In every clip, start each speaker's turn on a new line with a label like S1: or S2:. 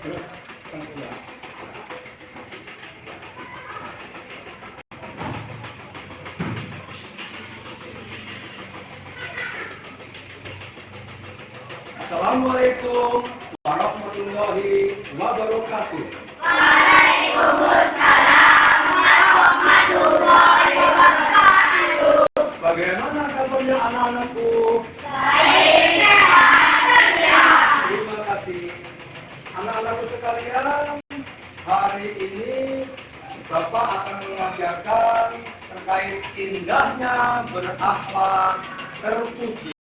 S1: Assalamualaikum warahmatullahi wabarakatuh.
S2: Waalaikumsalam warahmatullahi wabarakatuh.
S1: Bagaimana kabarnya anak-anakku?
S2: Baik, sehat ya.
S1: Terima kasih. Anak-anakku sekalian, hari ini Bapak akan mengajarkan terkait indahnya berakhlak terpuji.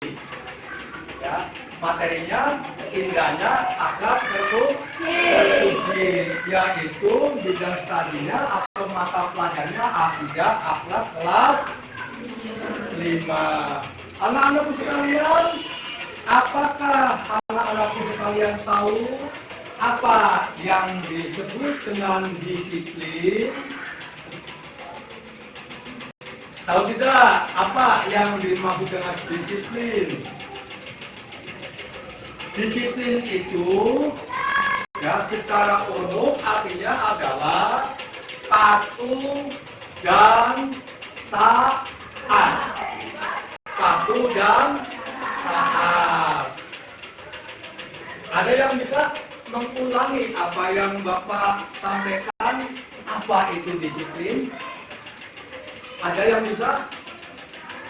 S1: Ya, materinya indahnya akhlak terpuji, yaitu bidang studinya atau mata pelajarannya akidah akhlak kelas 5. Anak-anakku sekalian, apakah anak-anakku sekalian tahu apa yang disebut dengan disiplin? Tahu tidak apa yang dimaksud dengan disiplin? Disiplin itu ya secara umum artinya adalah patuh dan taat. Patuh dan taat. Ada yang bisa mengulangi apa yang Bapak sampaikan? Apa itu disiplin? Ada yang bisa?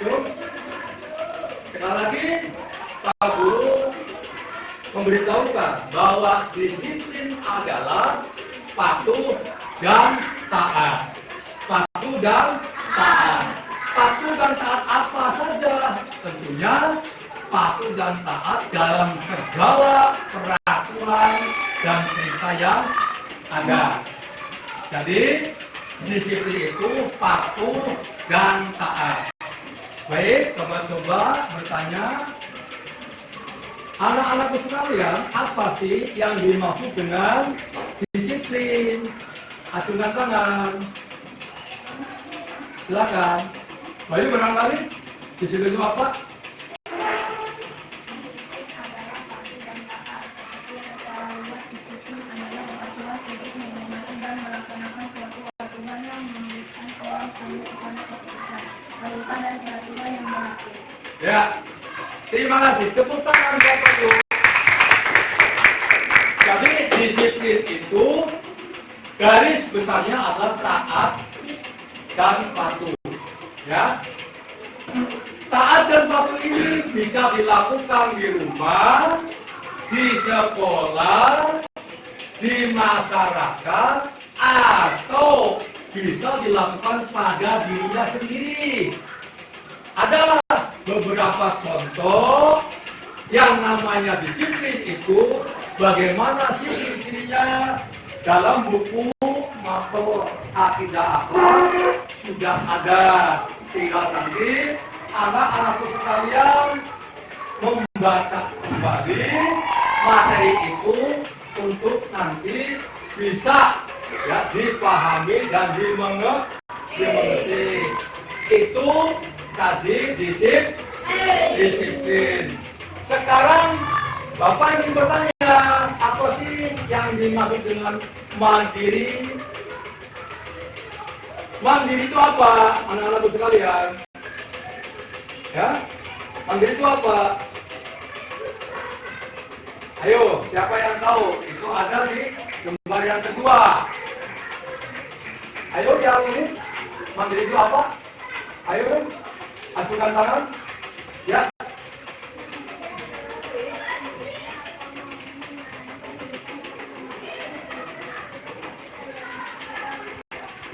S1: Yuk. Sekali lagi, Pak Guru memberitahukan bahwa disiplin adalah patuh dan taat. Patuh dan taat. Patuh dan taat apa saja? Tentunya patuh dan taat dalam segala peraturan dan perintah yang ada. Jadi disiplin itu patuh dan taat. Baik, coba-coba bertanya. Anak-anakku sekalian, apa sih yang dimaksud dengan disiplin? Acungkan tangan. Silakan. Bayu barangkali disiplin itu apa? Ya, terima kasih. Tepuk tangan Bapak Ibu. Jadi disiplin itu garis besarnya adalah taat dan patuh. Ya, taat dan patuh ini bisa dilakukan di rumah, di sekolah, di masyarakat, atau bisa dilakukan pada dirinya sendiri. Adalah beberapa contoh yang namanya disiplin itu bagaimana sih ciri-cirinya dalam buku Makhluk Akidah Akhlak sudah ada. Tinggal nanti anak-anakku sekalian membaca kembali materi itu untuk nanti bisa ya dipahami dan dimengerti. Itu tadi disiplin. Sekarang Bapak ingin bertanya, apa sih yang dimaksud dengan mandiri? Mandiri itu apa, anak-anakku sekalian? Ya, mandiri itu apa? Ayo, siapa yang tahu? Itu ada di gambar yang kedua. Ayo, yang ini, mandiri itu apa? Ayo, acungkan tangan. Ya.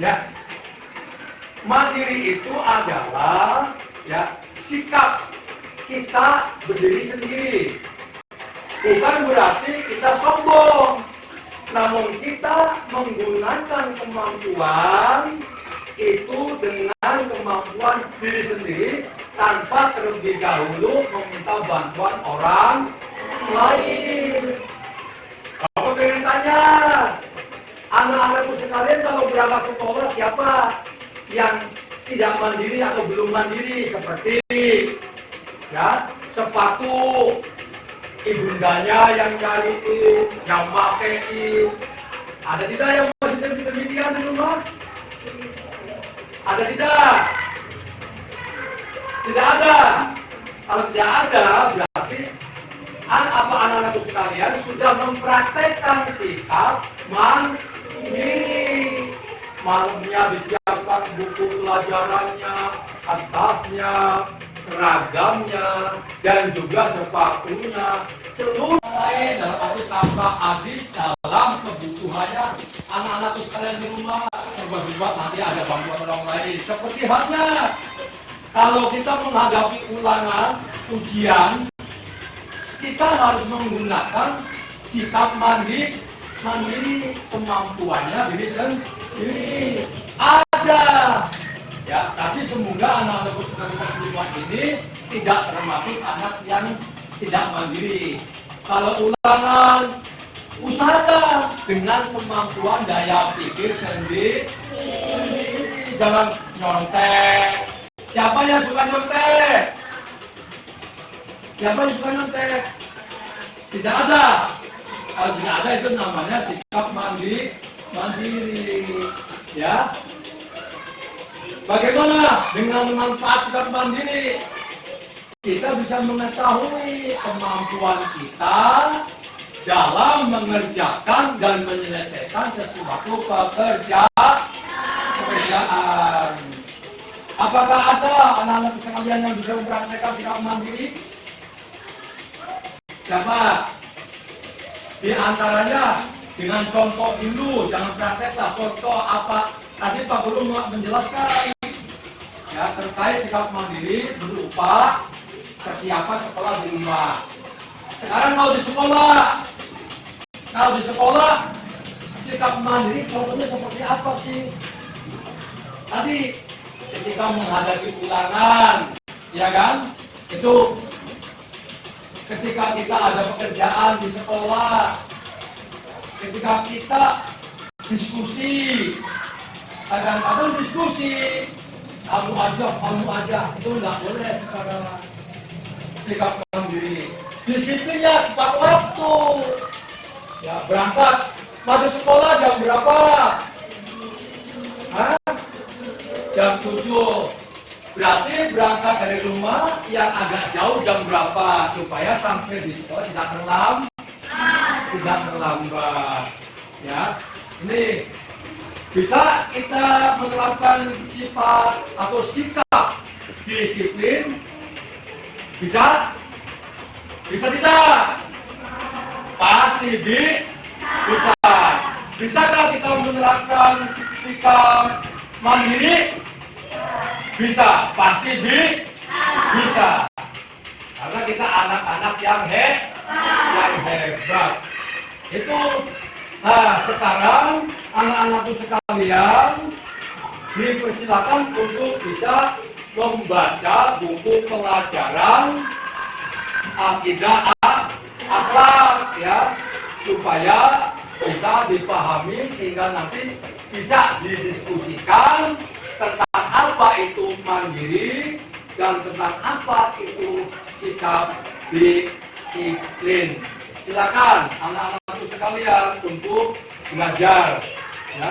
S1: Ya. Mandiri itu adalah ya sikap kita berdiri sendiri. Bukan berarti kita sombong, namun kita menggunakan kemampuan itu dengan kemampuan diri sendiri tanpa terlebih dahulu meminta bantuan orang lain. Bapak pengen tanya, anak-anakku sekalian kalau berangkat sekolah siapa yang tidak mandiri atau belum mandiri? Seperti ya sepatu, ibundanya yang nyariin, yang makein. Ada tidak yang masih demikian di rumah? Ada tidak? Tidak ada. Kalau tidak ada, berarti anak-anak sekalian sudah mempraktekkan sikap mandiri. Malamnya disiapkan buku pelajarannya, kertasnya, seragamnya, dan juga sepatunya. Seluruh lain dalam arti tambah habis dalam kebutuhannya anak-anak sekalian di rumah. Serba-serba nanti ada bantuan orang lain. Seperti halnya kalau kita menghadapi ulangan ujian, kita harus menggunakan sikap mandiri, kemampuannya diri sendiri. Ada, ya. Tapi semoga anak-anak sekalian ini tidak termasuk anak yang tidak mandiri. Kalau ulangan, usahakan dengan kemampuan daya pikir sendiri. Jangan nyontek. Siapa yang suka nyontek? Siapa yang suka nyontek? Tidak ada. Kalau tidak ada itu namanya sikap mandiri. Ya. Bagaimana dengan manfaat sikap mandiri? Kita bisa mengetahui kemampuan kita dalam mengerjakan dan menyelesaikan sesuatu pekerjaan. Apakah ada anak-anak sekalian yang bisa mempraktekkan sikap mandiri? Siapa? Di antaranya dengan contoh dulu, jangan prakteklah. Contoh apa? Tadi Pak Guru menjelaskan ya terkait sikap mandiri berupa persiapan sekolah di rumah. Sekarang kalau di sekolah sikap mandiri contohnya seperti apa sih? Tadi ketika menghadapi ulangan, ya kan? Itu ketika kita ada pekerjaan di sekolah, ketika kita diskusi, kadang-kadang diskusi, kamu aja, itu nggak boleh sekarang. Sikap mandiri, disiplinnya tepat waktu. Ya berangkat, masuk sekolah jam berapa? Jam 7. Berarti berangkat dari rumah yang agak jauh jam berapa supaya sampai di sekolah tidak terlambat. Ya, ini bisa kita menerapkan sifat atau sikap disiplin. Bisa tidak? Pasti bisa. Bisakah kita menerapkan sikap mandiri? Bisa, pasti bisa. Karena kita anak-anak yang hebat. Itu. Nah, sekarang anak-anakku sekalian dipersilakan untuk bisa membaca buku pelajaran akidah akhlak ya, supaya bisa dipahami sehingga nanti bisa didiskusikan tentang apa itu mandiri dan tentang apa itu sikap disiplin. Silakan anak-anakku sekalian untuk belajar ya.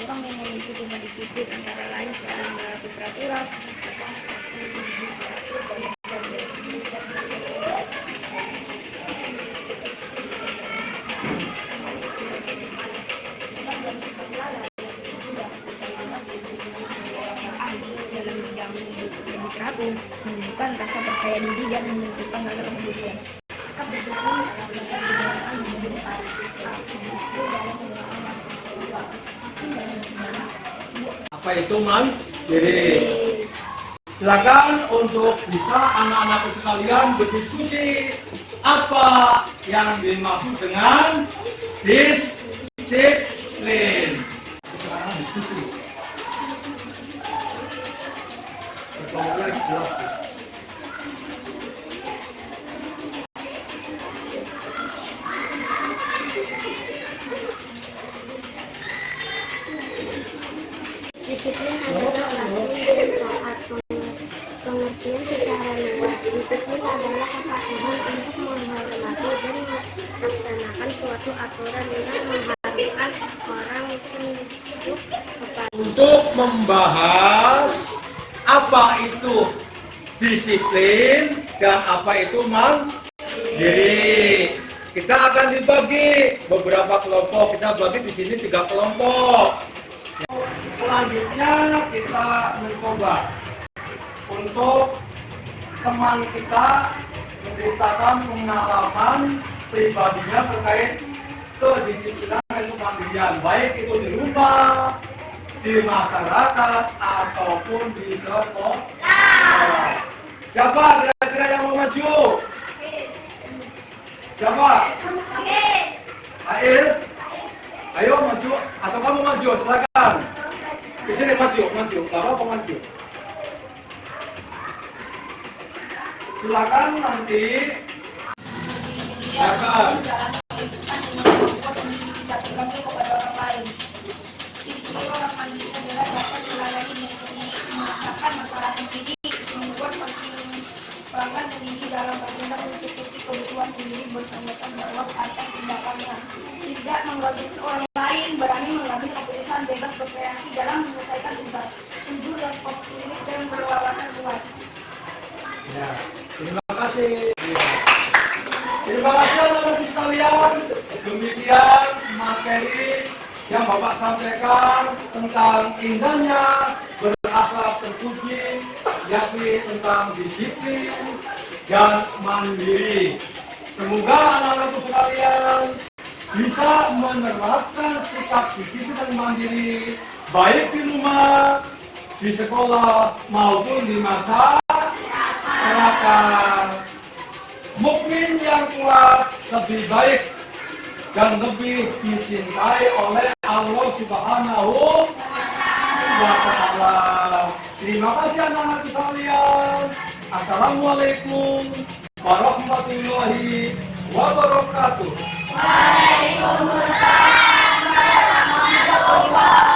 S2: Orang yang memiliki rumah disiplin antara lain selalu menaati peraturan. Dalam menjamin hidup lebih teratur, menunjukkan rasa percaya diri dan menentukan hal kemudian.
S1: Apa itu mandiri? Silakan untuk bisa anak-anakku sekalian berdiskusi apa yang dimaksud dengan disiplin. Sekarang diskusi.
S3: Disiplin adalah latihan atau pengertian secara luas. Disiplin adalah kepatuhan untuk menghormati dan melaksanakan suatu aturan yang mengharuskan orang untuk kepatuhan.
S1: Untuk membahas apa itu disiplin dan apa itu mandiri, kita akan dibagi beberapa kelompok. Kita bagi di sini 3 kelompok. Selanjutnya kita mencoba untuk teman kita menceritakan pengalaman pribadinya terkait kedisiplinan dan kemandirian, baik itu di rumah, di masyarakat, ataupun di sekolah. Siapa kira-kira yang mau maju? Siapa? Air? Ayo maju, atau kamu maju, silakan. Di sini maju, apa maju? Silakan nanti. Silakan.
S2: Dalam bertindak mencukupi kebutuhan sendiri bertanggung jawab atas tindakannya, tidak mengganggu orang lain, berani mengambil keputusan, bebas berkreasi dalam menyelesaikan tugas, jujur dan optimis dan berwawasan luas.
S1: Ya, terima kasih. Terima kasih teman-teman sekalian. Demikian materi yang Bapak sampaikan tentang indahnya berakhlak terpuji, yakni tentang disiplin dan mandiri. Semoga anak-anakku sekalian bisa menerapkan sikap disiplin dan mandiri baik di rumah, di sekolah maupun di masyarakat. Mukmin yang kuat lebih baik dan lebih dicintai oleh Allah Subhanahu wa Ta'ala. Terima kasih anak-anak sekalian. Assalamualaikum warahmatullahi wabarakatuh.
S3: Waalaikumsalam warahmatullahi wabarakatuh.